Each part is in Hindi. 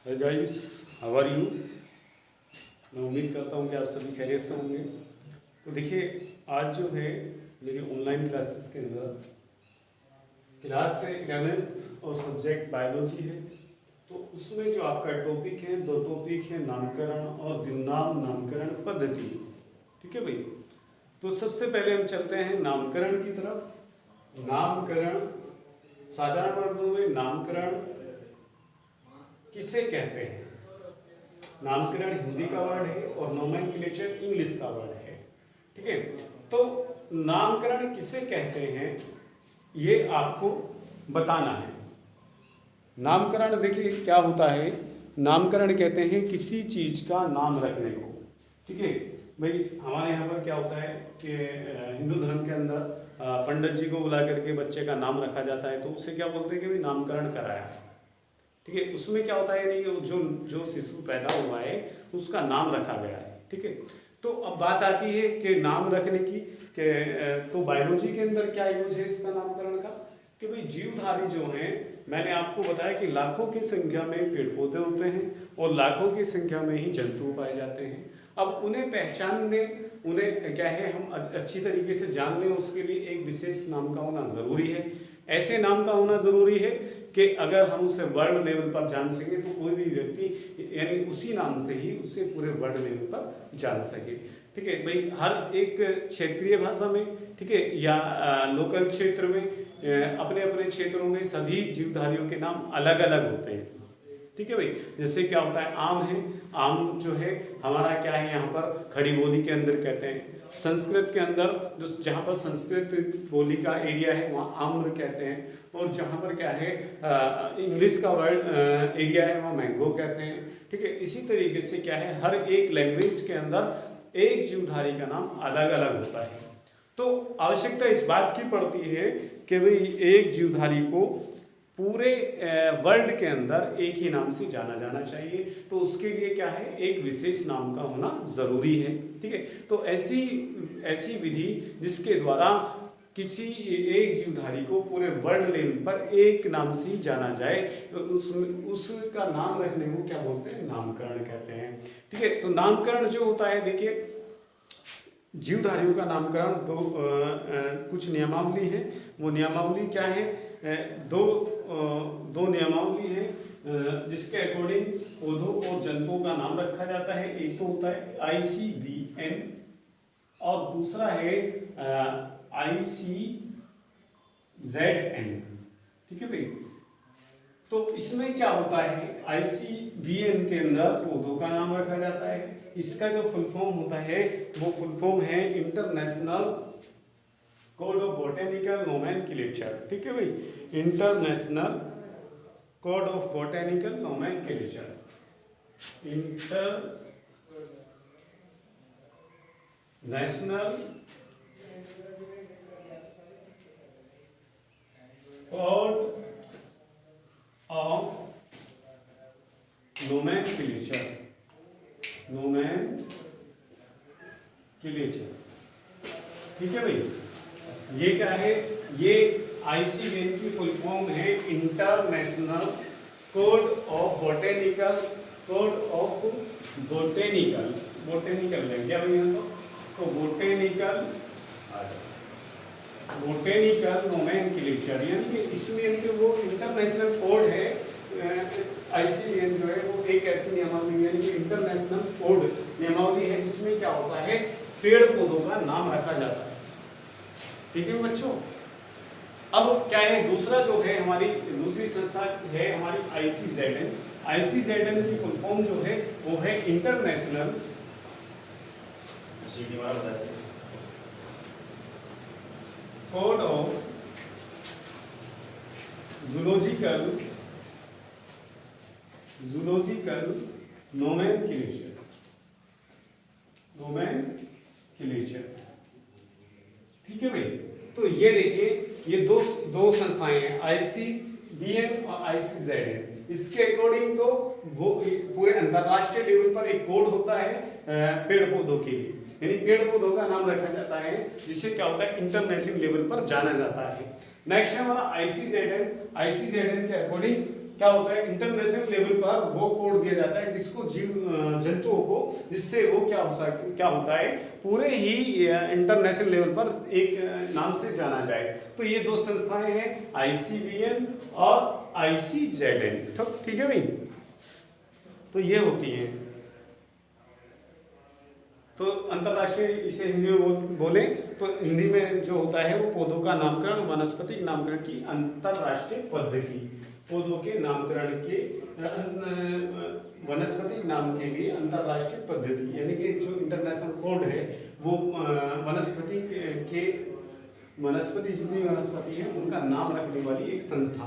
Hi guys, how are you. मैं उम्मीद करता हूँ कि आप सभी खैरियत से होंगे। तो देखिए, आज जो है मेरी ऑनलाइन क्लासेस के अंदर क्लास है 11th और सब्जेक्ट बायोलॉजी है। तो उसमें जो आपका टॉपिक है, दो टॉपिक है, नामकरण और द्विनाम नामकरण पद्धति। ठीक है भाई। तो सबसे पहले हम चलते हैं नामकरण की तरफ। नामकरण, साधारण वर्गों में नामकरण किसे कहते हैं? नामकरण हिंदी का वर्ड है और नोमेनक्लेचर इंग्लिश का वर्ड है। ठीक है। तो नामकरण किसे कहते हैं ये आपको बताना है। नामकरण देखिए क्या होता है। नामकरण कहते हैं किसी चीज का नाम रखने को। ठीक है भाई। हमारे यहाँ पर क्या होता है कि हिंदू धर्म के अंदर पंडित जी को बुला करके बच्चे का नाम रखा जाता है। तो उसे क्या बोलते हैं कि भाई नामकरण कराया। ठीक है। उसमें क्या होता है, नहीं जो जो शिशु पैदा हुआ है उसका नाम रखा गया है। ठीक है। तो अब बात आती है कि नाम रखने की तो बायोलॉजी के अंदर क्या यूज है इसका नामकरण का, कि भाई जीवधारी जो हैं, मैंने आपको बताया कि लाखों की संख्या में पेड़ पौधे होते हैं और लाखों की संख्या में ही जंतु पाए जाते हैं। अब उन्हें पहचानने, उन्हें क्या है हम अच्छी तरीके से जान लें, उसके लिए एक विशेष नाम का होना जरूरी है। ऐसे नाम का होना जरूरी है कि अगर हम उसे वर्ल्ड लेवल पर जान सकें तो कोई भी व्यक्ति यानी उसी नाम से ही उसे पूरे वर्ल्ड लेवल पर जान सके। ठीक है भाई। हर एक क्षेत्रीय भाषा में, ठीक है, या लोकल क्षेत्र में, अपने अपने क्षेत्रों में सभी जीवधारियों के नाम अलग अलग होते हैं। ठीक है भाई। जैसे क्या होता है, आम है, आम जो है हमारा क्या है यहाँ पर खड़ी बोली के अंदर कहते हैं। संस्कृत के अंदर जो जहाँ पर संस्कृत बोली का एरिया है वहाँ आम्र कहते हैं, और जहाँ पर क्या है इंग्लिश का वर्ड एरिया है वहाँ मैंगो कहते हैं। ठीक है। इसी तरीके से क्या है हर एक लैंग्वेज के अंदर एक जीवधारी का नाम अलग अलग होता है। तो आवश्यकता इस बात की पड़ती है कि भाई एक जीवधारी को पूरे वर्ल्ड के अंदर एक ही नाम से जाना जाना चाहिए। तो उसके लिए क्या है, एक विशेष नाम का होना जरूरी है। ठीक है। तो ऐसी ऐसी विधि जिसके द्वारा किसी एक जीवधारी को पूरे वर्ल्ड लेवल पर एक नाम से ही जाना जाए, उसका नाम रखने को क्या बोलते हैं, नामकरण कहते हैं। ठीक है। तो नामकरण जो होता है, देखिए जीवधारियों का नामकरण कुछ नियमावली है। वो नियमावली क्या है, दो नियमावली है जिसके अकॉर्डिंग पौधों और जंतुओं का नाम रखा जाता है। एक तो होता है ICVN और दूसरा है ICZN। ठीक है भाई। तो इसमें क्या होता है, ICVN के अंदर पौधों का नाम रखा जाता है। इसका जो फुल फॉर्म होता है वो फुल फॉर्म है international code of botanical nomenclature. ठीक है भाई। International code of botanical nomenclature, international code of nomenclature, ठीक है भाई। ये क्या है, ये ICVN की फुल फॉर्म है international code of botanical, botanical लेंगे अभी हम तो बोटेनिकल नोमेनक्लेचर, यानी कि इसमें यानी कि वो इंटरनेशनल कोड है। ICVN जो है वो एक ऐसी नियमावली यानी कि इंटरनेशनल कोड नियमावली है जिसमें क्या होता है, पेड़ पौधों का नाम रखा जाता है। ठीक है बच्चों। अब क्या है, दूसरा जो है हमारी दूसरी संस्था है हमारी ICZN की फुल फॉर्म जो है वो है international code of zoological nomenclature. ठीक है भाई। तो ये देखिए, ये दो संस्थाएं हैं ICVN और ICZN। इसके अकॉर्डिंग तो वो पूरे अंतरराष्ट्रीय लेवल पर एक कोड होता है पेड़ पौधों के लिए। यानी पेड़ पौधों का नाम रखा जाता है, जिससे क्या होता है इंटरनेशनल लेवल पर जाना जाता है। नेक्स्ट है हमारा ICZN। ICZN के अकॉर्डिंग क्या होता है, इंटरनेशनल लेवल पर वो कोड दिया जाता है जिसको जीव जंतुओं को, जिससे वो क्या होता है पूरे ही इंटरनेशनल लेवल पर एक नाम से जाना जाए। तो ये दो संस्थाएं हैं, ICVN और ICZN। ठीक है भाई, तो ये होती है। तो अंतरराष्ट्रीय इसे हिंदी में बोले तो हिंदी में जो होता है वो पौधों का नामकरण, वनस्पतिक नामकरण की अंतरराष्ट्रीय पद्धति। पौधों के नामकरण के वनस्पतिक नाम के लिए अंतरराष्ट्रीय पद्धति, यानी कि जो इंटरनेशनल कोड है वो वनस्पति जितनी वनस्पति है उनका नाम रखने वाली एक संस्था।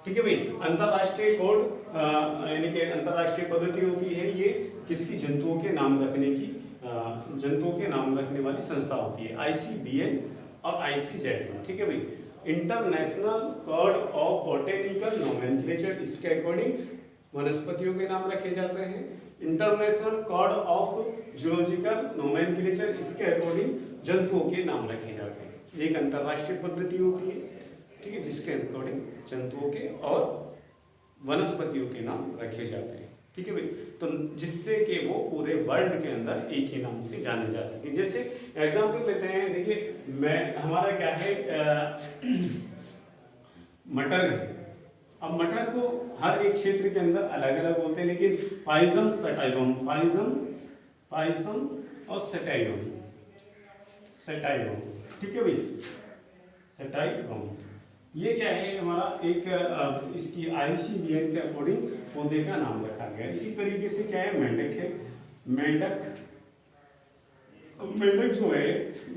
ठीक है भाई, अंतरराष्ट्रीय कोड यानी कि अंतरराष्ट्रीय पद्धति होती है ये किसकी, जंतुओं के नाम रखने की, जंतुओं के नाम रखने वाली संस्था होती है, ICVN और ICZN। ठीक है भाई, international code of botanical nomenclature, इसके अकॉर्डिंग वनस्पतियों के नाम रखे जाते हैं। International code of zoological nomenclature, इसके अकॉर्डिंग जंतुओं के नाम रखे जाते हैं। एक अंतरराष्ट्रीय पद्धति होती है, ठीक है, जिसके अकॉर्डिंग जंतुओं के और वनस्पतियों के नाम रखे जाते हैं। ठीक है भाई, तो जिससे कि वो पूरे वर्ल्ड के अंदर एक ही नाम से जाने जा सके। जैसे एग्जांपल लेते हैं, देखिए हमारा क्या है मटर है। अब मटर को हर एक क्षेत्र के अंदर अलग अलग बोलते हैं, लेकिन पाइजम सटाइवम, पाइजम और सटाइवम, ठीक है भाई, सटाइवम, ये क्या है हमारा एक इसकी ICVN के अकॉर्डिंग पौधे का नाम रखा गया। इसी तरीके से क्या है, मेंढक है, मेंढक जो है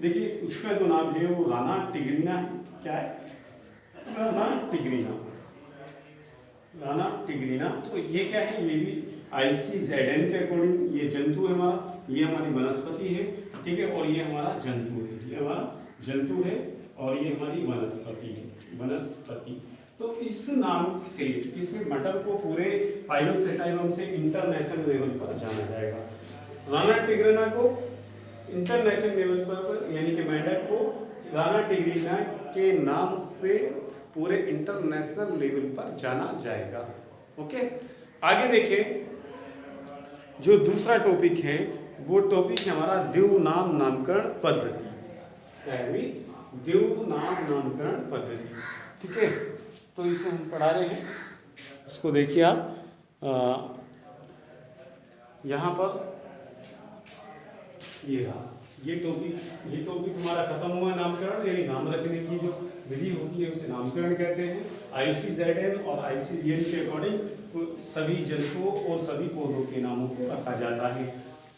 देखिए उसका जो नाम है वो राना टिग्रीना है। क्या है, राना टिग्रीना। तो ये क्या है, ये भी ICZN के अकॉर्डिंग ये जंतु है हमारा, ये हमारी वनस्पति है। ठीक है, और ये हमारा जंतु है, ये हमारा जंतु है और ये हमारी वनस्पति है, वनस्पति। तो इस नाम से इस मटर को पूरे पाइलम सेटाइलम से इंटरनेशनल लेवल पर जाना जाएगा। राना टिग्रीना को इंटरनेशनल लेवल पर, यानी कि मेंढक को राना टिग्रीना के नाम से पूरे इंटरनेशनल लेवल पर जाना जाएगा। ओके, आगे देखिए जो दूसरा टॉपिक है वो टॉपिक है हमारा द्विनाम नामकरण पद्धति, द्विनाम नामकरण पद्धति। ठीक है, तो इसे हम पढ़ा रहे हैं, इसको देखिए आप यहाँ पर ये टॉपिक हमारा खत्म हुआ। नामकरण यानी नाम रखने की जो विधि होती है उसे नामकरण कहते हैं। ICZN और ICVN के अकॉर्डिंग तो सभी जंतुओं और सभी पौधों के नामों को रखा जाता है।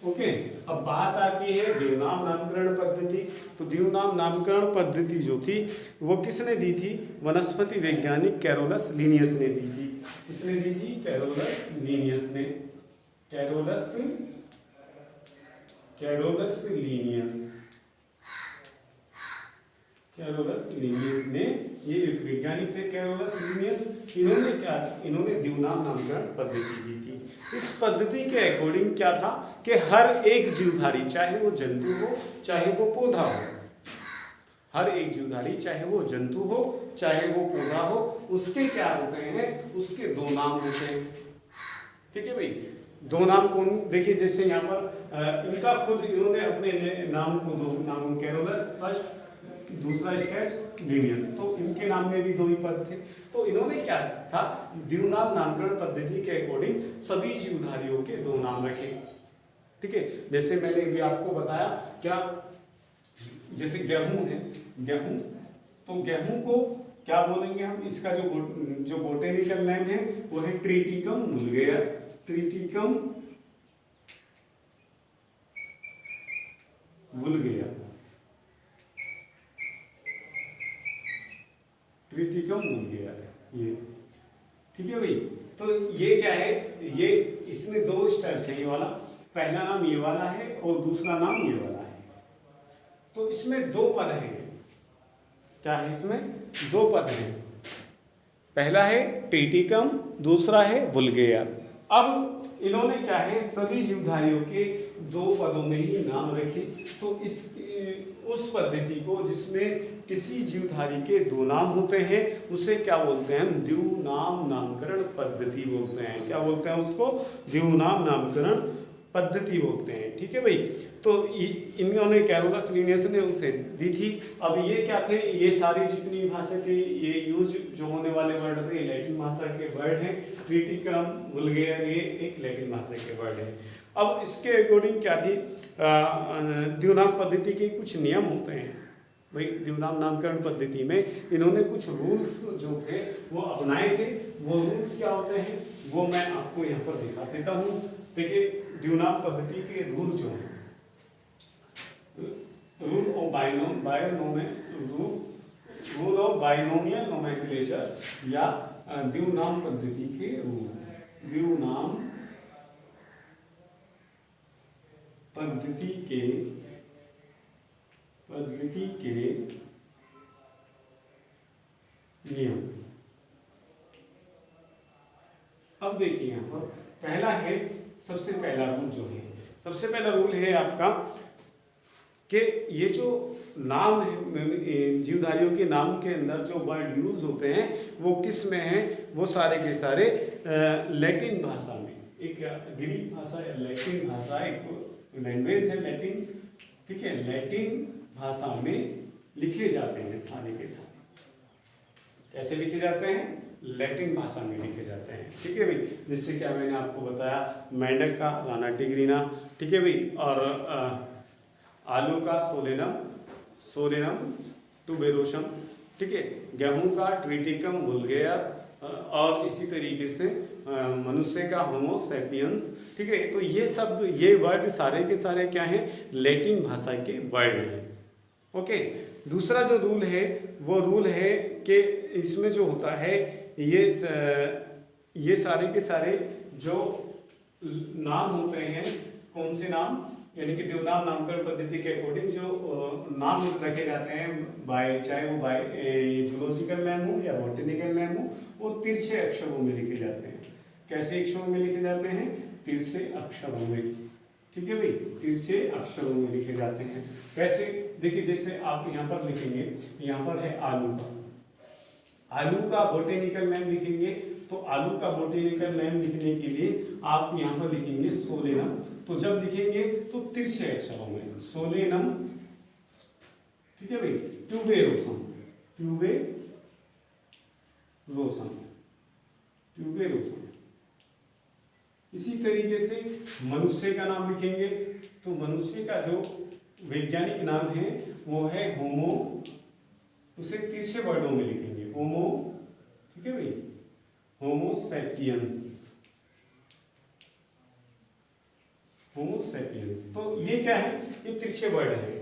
ओके, अब बात आती है द्विनाम नामकरण पद्धति। तो द्विनाम नामकरण पद्धति जो थी वो किसने दी थी, वनस्पति वैज्ञानिक कैरोलस लीनियस ने दी थी। किसने दी थी, कैरोलस लीनियस ने, कैरोलस लीनियस ने, ये वैज्ञानिक थे कैरोलस लीनियस। इन्होंने द्विनाम नामकरण पद्धति दी थी। इस पद्धति के अकॉर्डिंग क्या था कि हर एक जीवधारी, चाहे वो जंतु हो चाहे वो पौधा हो, हर एक जीवधारी चाहे वो जंतु हो चाहे वो पौधा हो, उसके क्या होते हैं, उसके दो नाम होते हैं। ठीक है भाई, दो नाम कौन, देखिए जैसे यहाँ पर इनका खुद इन्होंने अपने नाम को दो नाम, कैरोलस फर्स्ट, दूसरा स्टेप लीनियस, तो इनके नाम में भी दो ही पद थे। तो इन्होंने क्या था, द्विनाम नामकरण पद्धति के अकॉर्डिंग सभी जीवधारियों के दो नाम रखे। ठीक है, जैसे मैंने अभी आपको बताया, क्या जैसे गेहूं है, गेहूं, तो गेहूं को क्या बोलेंगे हम, इसका जो बोटेनिकल नेम है वो है ट्रिटिकम वुल्गेरा, ट्रिटिकम वुल्गेरा, ट्रिटिकम वुल्गेरा ये। ठीक है भाई, तो ये क्या है, ये इसमें दो स्टेप्स है, ये वाला पहला नाम ये वाला है और दूसरा नाम ये वाला है। तो इसमें दो पद हैं, क्या है, इसमें दो पद हैं, पहला है ट्रिटिकम, दूसरा है वुल्गेरा। अब इन्होंने क्या है, सभी जीवधारियों के 2 पदों में ही नाम रखे। तो इस उस पद्धति को जिसमें किसी जीवधारी के 2 नाम होते हैं उसे क्या बोलते हैं, हम द्विनाम नामकरण पद्धति बोलते हैं। क्या बोलते हैं उसको, द्विनाम नामकरण पद्धति बोलते हैं। ठीक है भाई। तो इन्होंने कैरोलस लिनियस ने उसे दी थी। अब ये क्या थे, ये सारी जितनी भाषा थी, ये यूज जो होने वाले वर्ड थे लैटिन भाषा के वर्ड हैं। ट्रिटिकम, वुल्गेर, ये एक लैटिन भाषा के वर्ड है। अब इसके अकॉर्डिंग क्या थी, द्विनाम पद्धति के कुछ नियम होते हैं भाई। द्विनाम नामकरण पद्धति में इन्होंने कुछ रूल्स जो थे वो अपनाए थे। वो रूल्स क्या होते हैं वो मैं आपको यहाँ पर दिखा देता हूँ। देखिए, द्विनाम पद्धति के रूल जो हैं, रूल ऑफ बाइनोमियल नोमेनक्लेचर या द्विनाम पद्धति के रूल, द्विनाम पद्धति के नियम। अब देखिए यहाँ पर पहला है, सबसे पहला रूल जो है, सबसे पहला रूल है आपका कि ये जो नाम है, जीवधारियों के नाम के अंदर जो वर्ड यूज होते हैं वो किस में है, वो सारे के सारे लैटिन भाषा में, एक ग्रीक भाषा या लैटिन भाषा, एक लैंग्वेज है लैटिन। ठीक है, लैटिन भाषा में लिखे जाते हैं सारे के सारे। कैसे लिखे जाते हैं, लैटिन भाषा में लिखे जाते हैं। ठीक है भाई। जिससे क्या मैंने आपको बताया, मेंढक का राना टिग्रीना, ठीक है भाई, और आलू का सोलेनम टुबेरोसम, ठीक है, गेहूं का ट्रिटिकम वुल्गेर, और इसी तरीके से मनुष्य का होमो सैपियंस। ठीक है, तो ये सब, ये वर्ड सारे के सारे क्या हैं, लैटिन भाषा के वर्ड हैं। ओके। दूसरा जो रूल है वो रूल है कि इसमें जो होता है, ये सारे के सारे जो नाम होते हैं, कौन से नाम, यानी कि द्विनाम नामकरण पद्धति के अकॉर्डिंग जो नाम रखे जाते हैं, चाहे वो जूलॉजिकल नेम हो या बॉटनिकल नेम हो, वो तिरछे अक्षरों में लिखे जाते हैं। कैसे अक्षरों में लिखे जाते हैं, तिरछे अक्षरों में। ठीक है भाई, तिरछे अक्षरों में लिखे जाते हैं। कैसे, देखिए, जैसे आप यहाँ पर लिखेंगे, यहाँ पर है आलू का बोटेनिकल नेम लिखेंगे, तो आलू का बोटेनिकल नेम लिखने के लिए आप यहाँ पर लिखेंगे सोलेनम। तो जब लिखेंगे तो तिरछे अक्षरों में सोलेनम। ठीक है भाई, ट्यूबेरोसम, इसी तरीके से मनुष्य का नाम लिखेंगे, तो मनुष्य का जो वैज्ञानिक नाम है वो है होमो, उसे तिरछे वर्डों में लिखेंगे, होमो। ठीक है भाई, होमो सैपियंस। तो ये क्या है, ये तिरछे वर्ड है।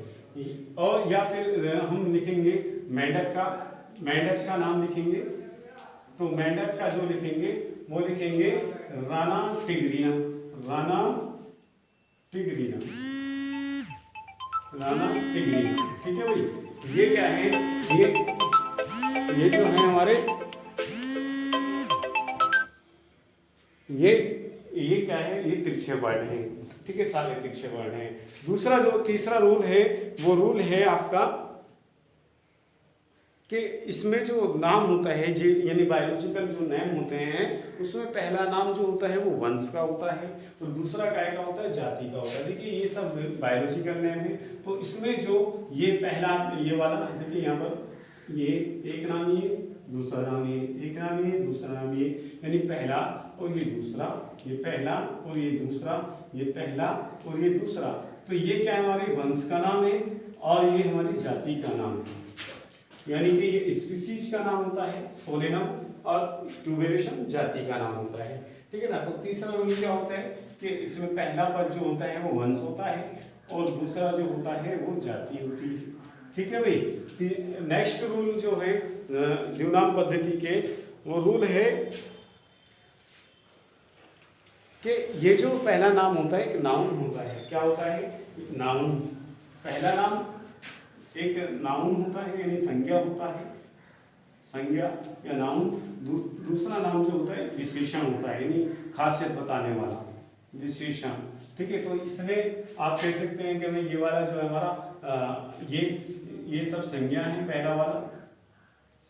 और या फिर हम लिखेंगे मेंढक का नाम लिखेंगे, तो मेंढक का जो लिखेंगे वो लिखेंगे राना टिग्रीना। ठीक है भाई, ये क्या है, ये जो है हमारे, ये क्या है, ये तिरछे वर्ड हैं। ठीक है, सारे तिरछे वर्ड हैं। दूसरा जो तीसरा रूल है वो रूल है आपका कि इसमें जो नाम होता है, यानी बायोलॉजिकल जो नेम होते हैं, उसमें पहला नाम जो होता है वो वंश का होता है, और दूसरा काय का होता है, जाति का होता है। देखिए, ये सब बायोलॉजिकल नेम है। तो इसमें जो ये पहला, ये वाला, देखिए यहाँ पर ये एक नाम, ये दूसरा नाम, ये एक नाम, ये दूसरा नाम, ये यानी पहला और ये दूसरा, ये पहला और ये दूसरा, ये पहला और ये दूसरा। तो ये क्या है, हमारे वंश का नाम है, और ये हमारी जाति का नाम है, यानी कि ये स्पीसीज का नाम होता है सोलेनम, और ट्यूबेरोसम जाति का नाम होता है। ठीक है ना। तो तीसरा रूल क्या होता है कि इसमें पहला पद जो होता है वो वंश होता है, और दूसरा जो होता है वो जाति होती है। ठीक है भाई। नेक्स्ट रूल जो है द्विनाम पद्धति के, वो रूल है कि ये जो पहला नाम होता है एक नाउन होता है। क्या होता है, एक नाउन। पहला नाम एक नाउन होता है, यानी संज्ञा होता है, संज्ञा या नाउन। दूसरा नाम जो होता है विशेषण होता है, यानी खासियत बताने वाला। विशेषण। ठीक है, तो इसमें आप कह सकते हैं कि भाई ये वाला जो है हमारा ये सब संज्ञा है, पहला वाला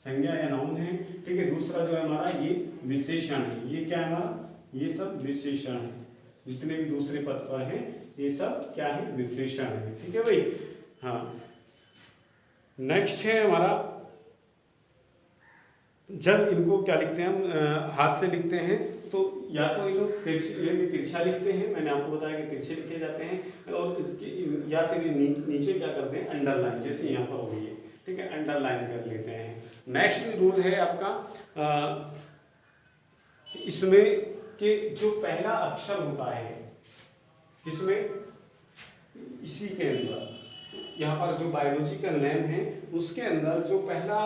संज्ञा या नाउन है। ठीक है, दूसरा जो है हमारा ये विशेषण है। ये क्या है हमारा, ये सब विशेषण है, जितने भी दूसरे पद पर हैं ये सब क्या है, विशेषण है। ठीक है भाई। हाँ, नेक्स्ट है हमारा, जब इनको क्या लिखते हैं हम, हाथ से लिखते हैं तो या तो इनको तिरछा लिखते हैं, मैंने आपको बताया कि तिरछे लिखे जाते हैं, और इसके या फिर नीचे क्या करते हैं, अंडरलाइन, जैसे यहाँ पर हो गई है। ठीक है, अंडरलाइन कर लेते हैं। नेक्स्ट रूल है आपका इसमें कि जो पहला अक्षर होता है इसमें, इसी के अंदर यहाँ पर जो बायोलॉजिकल नेम है उसके अंदर जो पहला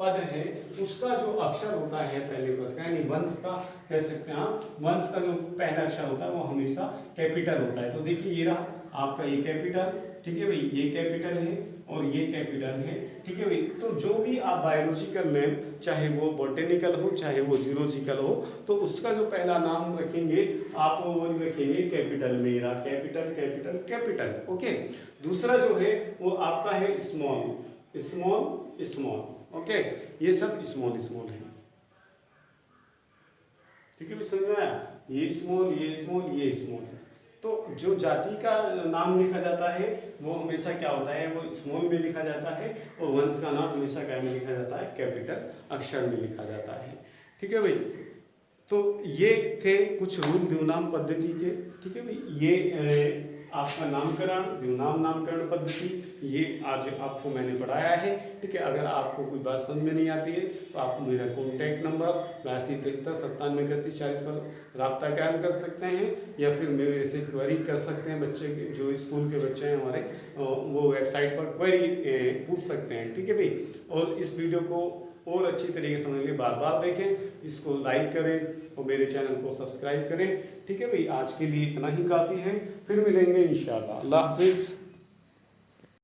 पद है उसका जो अक्षर होता है पहले पद का, यानी वंश का कह सकते हैं आप, वंश का जो पहला अक्षर होता है वो हमेशा कैपिटल होता है। तो देखिए ये रहा आपका ये कैपिटल। ठीक है भाई, ये कैपिटल है और ये कैपिटल है। ठीक है भाई, तो जो भी आप बायोलॉजिकल नेम, चाहे वो बॉटेनिकल हो चाहे वो जूलॉजिकल हो, तो उसका जो पहला नाम रखेंगे आप वो रखेंगे कैपिटल में, रहा कैपिटल कैपिटल कैपिटल। ओके, दूसरा जो है वो आपका है स्मॉल स्मॉल स्मॉल। ओके, ये सब स्मॉल स्मॉल है। ठीक है भाई, समझ में आया, ये स्मॉल ये स्मॉल ये स्मॉल है। तो जो जाति का नाम लिखा जाता है वो हमेशा क्या होता है, वो स्मॉल में लिखा जाता है, और वंश का नाम हमेशा क्या में लिखा जाता है, कैपिटल अक्षर में लिखा जाता है। ठीक है भाई, तो ये थे कुछ रूल द्विनाम पद्धति के। ठीक है भाई, ये आपका नामकरण, द्विनाम नामकरण पद्धति, ये आज आपको मैंने पढ़ाया है। ठीक है, अगर आपको कोई बात समझ में नहीं आती है तो आप मेरा कॉन्टैक्ट नंबर 8273 9731 40 पर रब्ता कायम कर सकते हैं, या फिर मेरे से क्वेरी कर सकते हैं। बच्चे जो स्कूल के बच्चे हैं हमारे, वो वेबसाइट पर क्वेरी पूछ सकते हैं। ठीक है भाई, और इस वीडियो को और अच्छी तरीके से समझने के लिए बार बार देखें, इसको लाइक करें और मेरे चैनल को सब्सक्राइब करें। ठीक है भाई, आज के लिए इतना ही काफ़ी है, फिर मिलेंगे इंशाल्लाह। अल्लाह हाफिज़।